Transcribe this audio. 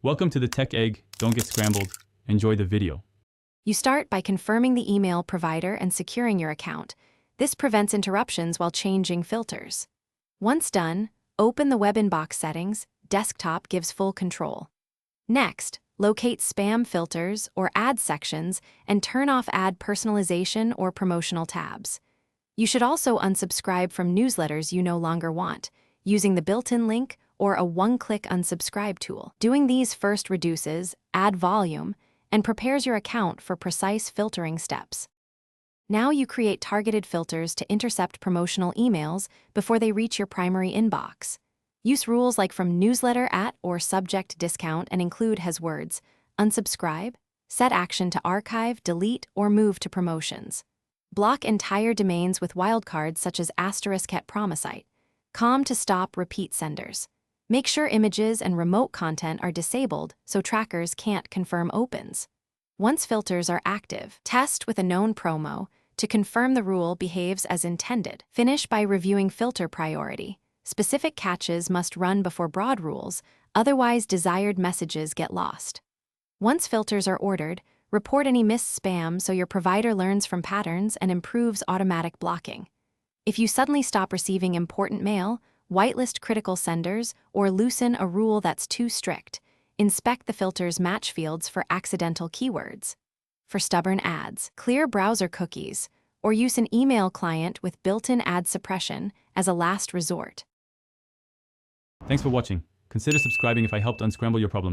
Welcome to the Tech Egg. Don't get scrambled. Enjoy the video. You start by confirming the email provider and securing your account. This prevents interruptions while changing filters. Once done, open the web inbox settings. Desktop gives full control. Next, locate spam filters or ad sections and turn off ad personalization or promotional tabs. You should also unsubscribe from newsletters you no longer want, using the built-in link or a one-click unsubscribe tool. Doing these first reduces ad volume and prepares your account for precise filtering steps. Now you create targeted filters to intercept promotional emails before they reach your primary inbox. Use rules like from newsletter at or subject discount and include has words, unsubscribe, set action to archive, delete, or move to promotions. Block entire domains with wildcards such as *@promosite. Calm to stop repeat senders. Make sure images and remote content are disabled so trackers can't confirm opens. Once filters are active, test with a known promo to confirm the rule behaves as intended. Finish by reviewing filter priority. Specific catches must run before broad rules, otherwise desired messages get lost. Once filters are ordered, report any missed spam so your provider learns from patterns and improves automatic blocking. If you suddenly stop receiving important mail, whitelist critical senders, or loosen a rule that's too strict, inspect the filter's match fields for accidental keywords. For stubborn ads, clear browser cookies, or use an email client with built-in ad suppression as a last resort. Thanks for watching. Consider subscribing if I helped unscramble your problems.